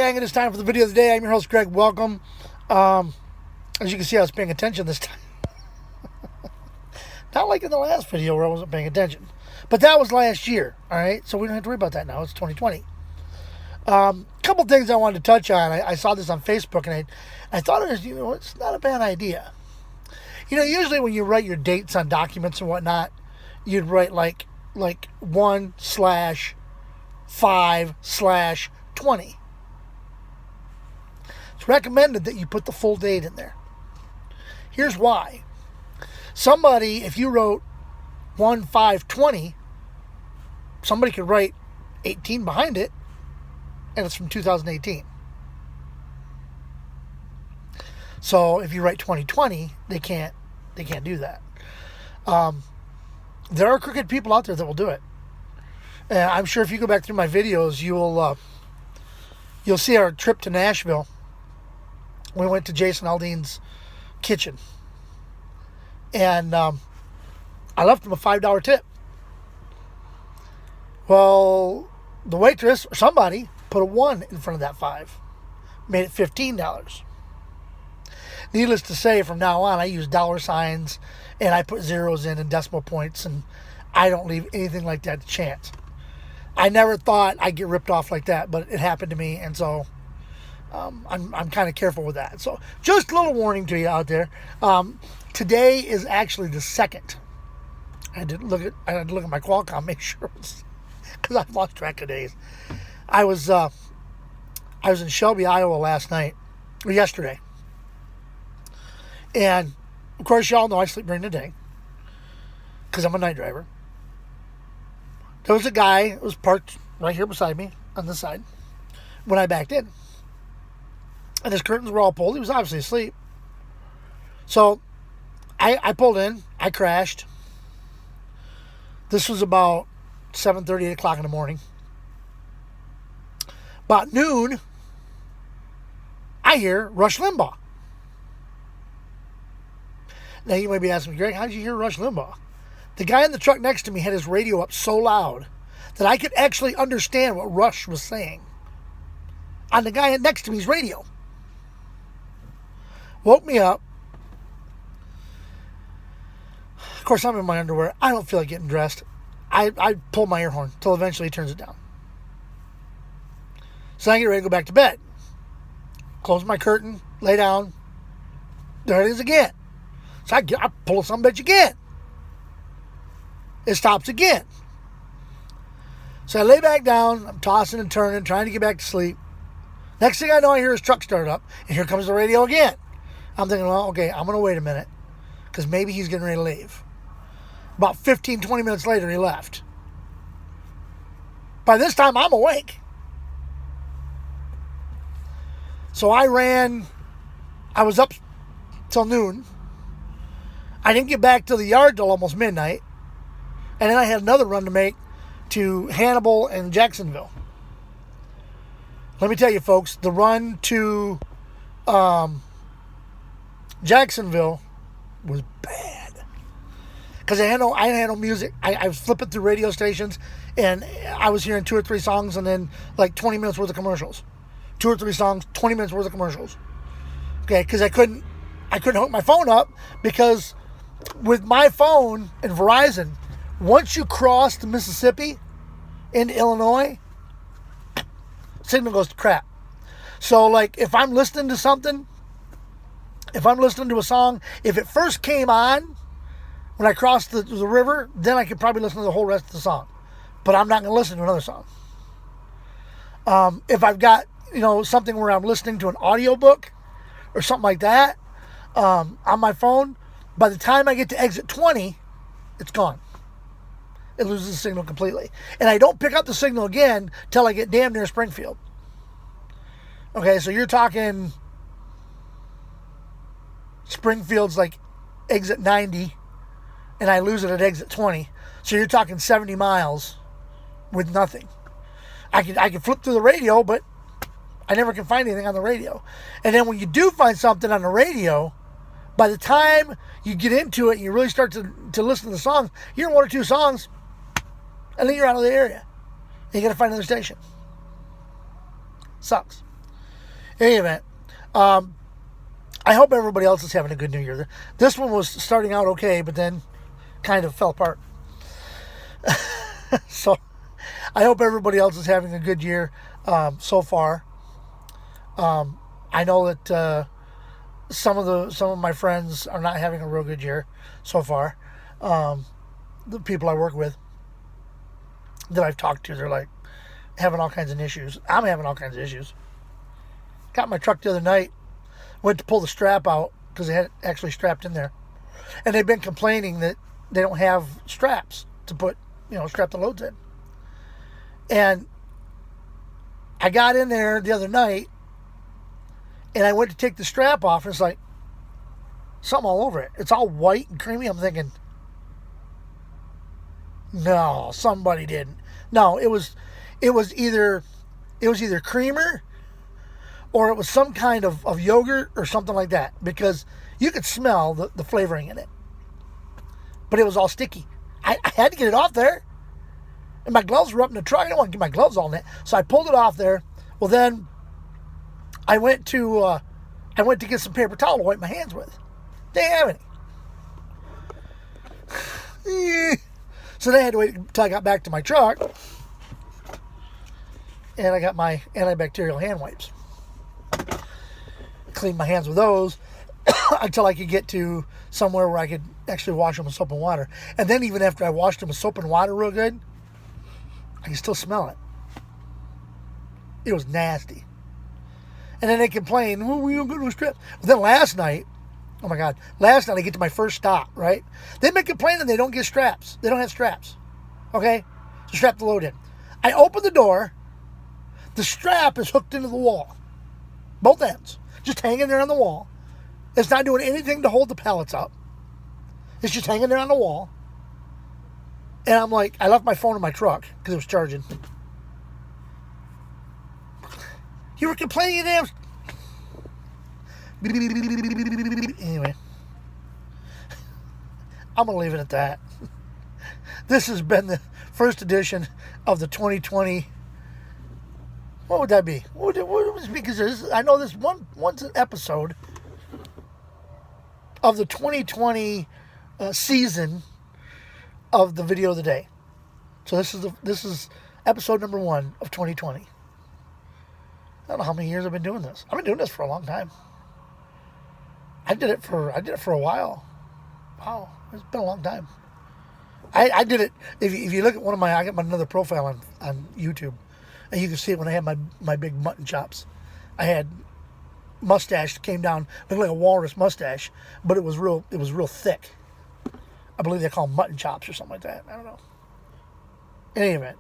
gang, it is time for the video of the day. I'm your host, Greg. Welcome. As you can see, I was paying attention this time. Not like in the last video where I wasn't paying attention. But that was last year, all right? So we don't have to worry about that now. It's 2020. Couple things I wanted to touch on. I saw this on Facebook, and I thought it was, it's not a bad idea. Usually when you write your dates on documents and whatnot, you'd write like 1/5/20. It's recommended that you put the full date in there. Here's why. Somebody, if you wrote 1/5/20, somebody could write 18 behind it, and it's from 2018. So if you write 2020, they can't do that. There are crooked people out there that will do it. And I'm sure if you go back through my videos, you'll see our trip to Nashville. We went to Jason Aldean's kitchen, and I left him a $5 tip. Well, the waitress or somebody put a 1 in front of that 5, made it $15. Needless to say, from now on, I use dollar signs, and I put zeros in and decimal points, and I don't leave anything like that to chance. I never thought I'd get ripped off like that, but it happened to me, and so I'm kind of careful with that. So just a little warning to you out there. Today is actually the 2nd. I had to look at my Qualcomm, make sure, because I've lost track of days. I was in Shelby, Iowa yesterday. And, of course, y'all know I sleep during the day because I'm a night driver. There was a guy that was parked right here beside me on this side when I backed in. And his curtains were all pulled. He was obviously asleep. So I pulled in. I crashed. This was about 7:30, 8 o'clock in the morning. About noon, I hear Rush Limbaugh. Now, you might be asking me, Greg, how did you hear Rush Limbaugh? The guy in the truck next to me had his radio up so loud that I could actually understand what Rush was saying on the guy next to me's radio. Woke me up. Of course, I'm in my underwear. I don't feel like getting dressed. I pull my air horn until eventually he turns it down. So I get ready to go back to bed. Close my curtain, lay down. There it is again. So I pull some bitch again. It stops again. So I lay back down. I'm tossing and turning, trying to get back to sleep. Next thing I know, I hear his truck start up, and here comes the radio again. I'm thinking, well, okay, I'm going to wait a minute, because maybe he's getting ready to leave. About 15, 20 minutes later, he left. By this time, I'm awake. So I was up till noon. I didn't get back to the yard till almost midnight. And then I had another run to make to Hannibal and Jacksonville. Let me tell you, folks, the run to Jacksonville was bad. Because I had no music. I was flipping through radio stations, and I was hearing 2 or 3 songs and then like 20 minutes worth of commercials. 2 or 3 songs, 20 minutes worth of commercials. Okay, because I couldn't hook my phone up, because with my phone and Verizon, once you cross the Mississippi into Illinois, signal goes to crap. So, like, if I'm listening to something, if I'm listening to a song, if it first came on when I crossed the river, then I could probably listen to the whole rest of the song. But I'm not going to listen to another song. If I've got, something where I'm listening to an audiobook or something like that on my phone, by the time I get to exit 20, it's gone. It loses the signal completely. And I don't pick up the signal again till I get damn near Springfield. Okay, so you're talking Springfield's like exit 90, and I lose it at exit 20. So you're talking 70 miles with nothing. I can flip through the radio, but I never can find anything on the radio. And then when you do find something on the radio, by the time you get into it and you really start to listen to the songs, you hear 1 or 2 songs, and then you're out of the area. And you got to find another station. Sucks. In any event, I hope everybody else is having a good New Year. This one was starting out okay, but then kind of fell apart. So I hope everybody else is having a good year so far. I know that some of my friends are not having a real good year so far. The people I work with that I've talked to, they're like having all kinds of issues. I'm having all kinds of issues. Got my truck the other night, went to pull the strap out because they had it actually strapped in there, and they've been complaining that they don't have straps to put, strap the loads in. And I got in there the other night, and I went to take the strap off, and it's like something all over it. It's all white and creamy. I'm thinking, no, somebody didn't. No, it was either creamer or it was some kind of yogurt or something like that, because you could smell the flavoring in it. But it was all sticky. I had to get it off there. And my gloves were up in the truck. I didn't want to get my gloves all in it. So I pulled it off there. Well, then I went to get some paper towel to wipe my hands with. They didn't have any. So then I had to wait until I got back to my truck. And I got my antibacterial hand wipes. Cleaned my hands with those until I could get to somewhere where I could actually wash them with soap and water. And then even after I washed them with soap and water real good, I can still smell it. It was nasty. And then they complain, well, we don't go to a strip. But then last night I get to my first stop, right? They've been complaining they don't get straps. They don't have straps. Okay? So strap the load in. I open the door. The strap is hooked into the wall. Both ends. Just hanging there on the wall. It's not doing anything to hold the pallets up. It's just hanging there on the wall. And I'm like, I left my phone in my truck because it was charging. You were complaining, damn. Anyway, I'm going to leave it at that. This has been the first edition of the 2020. What would that be? What would it be? Because I know this one's an episode of the 2020 season of the video of the day. So this is episode number 1 of 2020. I don't know how many years I've been doing this. I've been doing this for a long time. I did it for a while. Wow, it's been a long time. I did it. If you look at I got another profile on YouTube, and you can see it when I had my big mutton chops. I had mustache that came down, looked like a walrus mustache, but it was real thick. I believe they call them mutton chops or something like that. I don't know. In any event,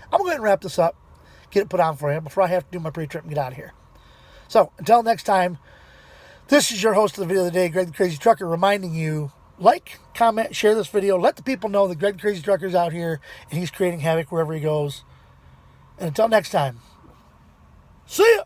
I'm going to go ahead and wrap this up, get it put on for you before I have to do my pre-trip and get out of here. So, until next time, this is your host of the video of the day, Greg the Crazy Trucker, reminding you, like, comment, share this video, let the people know that Greg the Crazy Trucker is out here and he's creating havoc wherever he goes. And until next time, see ya!